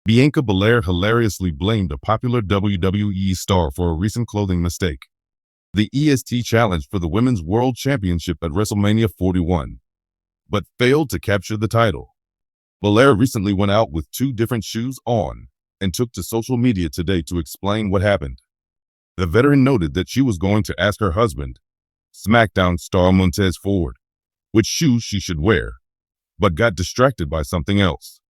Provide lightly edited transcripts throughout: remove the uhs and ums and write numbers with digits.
Bianca Belair hilariously blamed a popular WWE star for a recent clothing mistake. The EST challenged for the Women's World Championship at WrestleMania 41, but failed to capture the title. Belair recently went out with two different shoes on and took to social media today to explain what happened. The veteran noted that she was going to ask her husband, SmackDown star Montez Ford, which shoes she should wear, but got distracted by something else.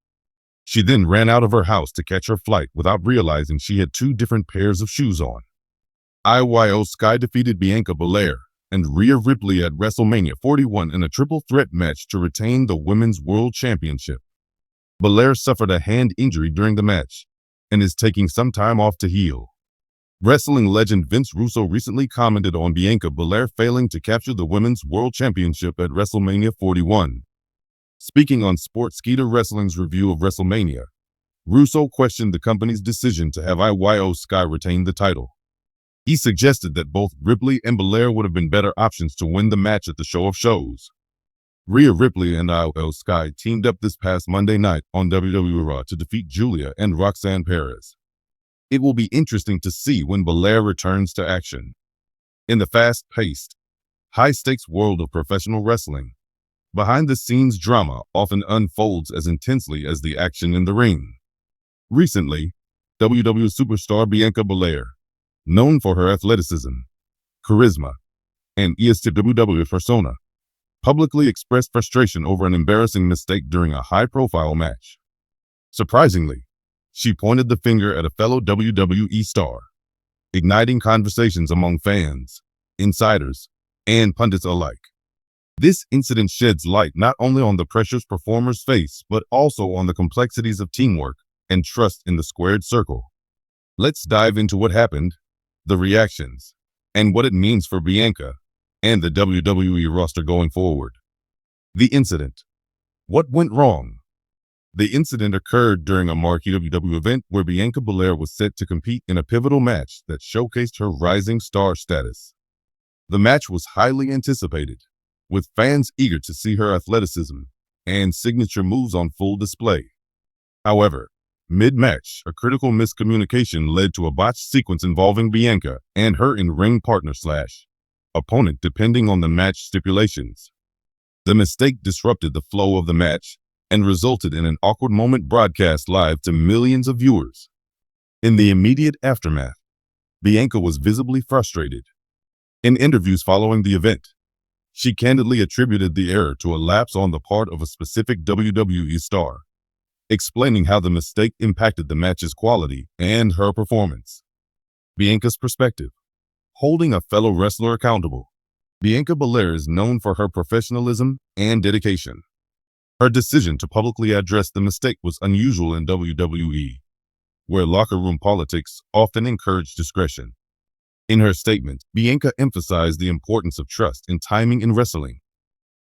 She then ran out of her house to catch her flight without realizing she had two different pairs of shoes on. Io Sky defeated Bianca Belair and Rhea Ripley at WrestleMania 41 in a triple threat match to retain the Women's World Championship. Belair suffered a hand injury during the match and is taking some time off to heal. Wrestling legend Vince Russo recently commented on Bianca Belair failing to capture the Women's World Championship at WrestleMania 41. Speaking on Sportskeeda Wrestling's review of WrestleMania, Russo questioned the company's decision to have Io Sky retain the title. He suggested that both Ripley and Belair would have been better options to win the match at the show of shows. Rhea Ripley and Io Sky teamed up this past Monday night on WWE Raw to defeat Julia and Roxanne Perez. It will be interesting to see when Belair returns to action. In the fast-paced, high-stakes world of professional wrestling, behind-the-scenes drama often unfolds as intensely as the action in the ring. Recently, WWE superstar Bianca Belair, known for her athleticism, charisma, and EST persona, publicly expressed frustration over an embarrassing mistake during a high-profile match. Surprisingly, she pointed the finger at a fellow WWE star, igniting conversations among fans, insiders, and pundits alike. This incident sheds light not only on the pressures performers face, but also on the complexities of teamwork and trust in the squared circle. Let's dive into what happened, the reactions, and what it means for Bianca and the WWE roster going forward. The incident. What went wrong? The incident occurred during a marquee WWE event where Bianca Belair was set to compete in a pivotal match that showcased her rising star status. The match was highly anticipated, with fans eager to see her athleticism and signature moves on full display. However, mid-match, a critical miscommunication led to a botched sequence involving Bianca and her in-ring partner/opponent depending on the match stipulations. The mistake disrupted the flow of the match and resulted in an awkward moment broadcast live to millions of viewers. In the immediate aftermath, Bianca was visibly frustrated. In interviews following the event, she candidly attributed the error to a lapse on the part of a specific WWE star, explaining how the mistake impacted the match's quality and her performance. Bianca's perspective. Holding a fellow wrestler accountable. Bianca Belair is known for her professionalism and dedication. Her decision to publicly address the mistake was unusual in WWE, where locker room politics often encourage discretion. In her statement, Bianca emphasized the importance of trust and timing in wrestling.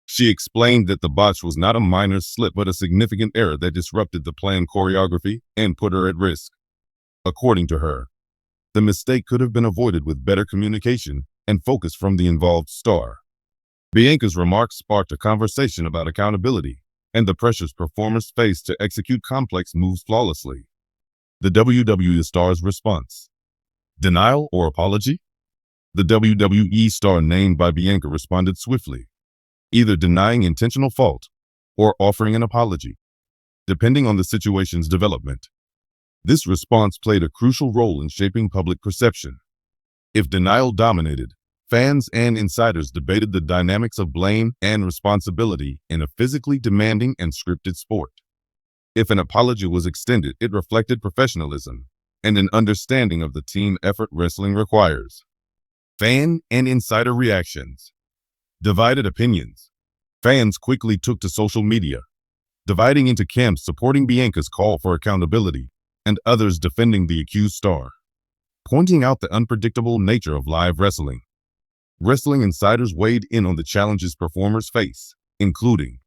She explained that the botch was not a minor slip but a significant error that disrupted the planned choreography and put her at risk. According to her, the mistake could have been avoided with better communication and focus from the involved star. Bianca's remarks sparked a conversation about accountability and the pressures performers face to execute complex moves flawlessly. The WWE star's response. Denial or apology? The WWE star named by Bianca responded swiftly, either denying intentional fault or offering an apology, depending on the situation's development. This response played a crucial role in shaping public perception. If denial dominated, fans and insiders debated the dynamics of blame and responsibility in a physically demanding and scripted sport. If an apology was extended, it reflected professionalism and an understanding of the team effort wrestling requires. Fan and insider reactions. Divided opinions. Fans quickly took to social media, dividing into camps supporting Bianca's call for accountability and others defending the accused star, pointing out the unpredictable nature of live wrestling. Wrestling insiders weighed in on the challenges performers face, including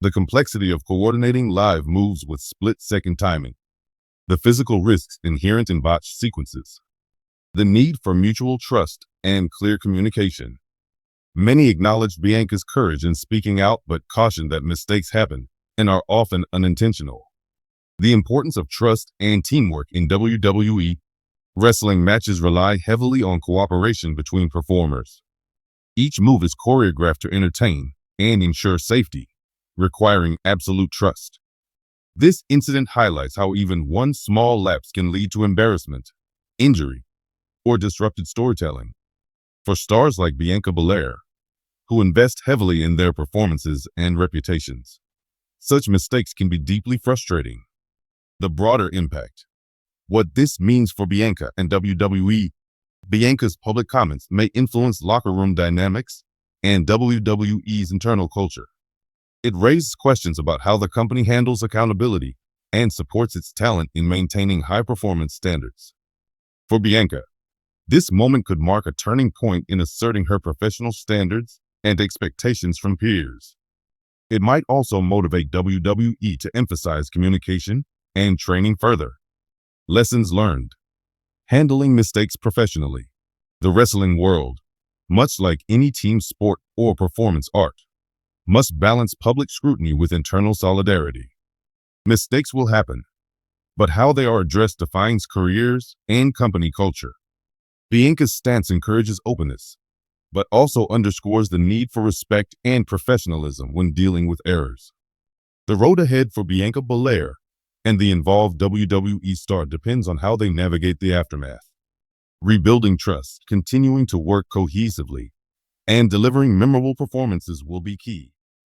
the complexity of coordinating live moves with split-second timing, the physical risks inherent in botched sequences, the need for mutual trust and clear communication. Many acknowledged Bianca's courage in speaking out but cautioned that mistakes happen and are often unintentional. The importance of trust and teamwork in WWE wrestling matches rely heavily on cooperation between performers. Each move is choreographed to entertain and ensure safety, requiring absolute trust. This incident highlights how even one small lapse can lead to embarrassment, injury, or disrupted storytelling. For stars like Bianca Belair, who invest heavily in their performances and reputations, such mistakes can be deeply frustrating. The broader impact. What this means for Bianca and WWE. Bianca's public comments may influence locker room dynamics and WWE's internal culture. It raises questions about how the company handles accountability and supports its talent in maintaining high-performance standards. For Bianca, this moment could mark a turning point in asserting her professional standards and expectations from peers. It might also motivate WWE to emphasize communication and training further. Lessons learned. Handling mistakes professionally. The wrestling world, much like any team sport or performance art, must balance public scrutiny with internal solidarity. Mistakes will happen, but how they are addressed defines careers and company culture. Bianca's stance encourages openness, but also underscores the need for respect and professionalism when dealing with errors. The road ahead for Bianca Belair and the involved WWE star depends on how they navigate the aftermath. Rebuilding trust, continuing to work cohesively, and delivering memorable performances will be key.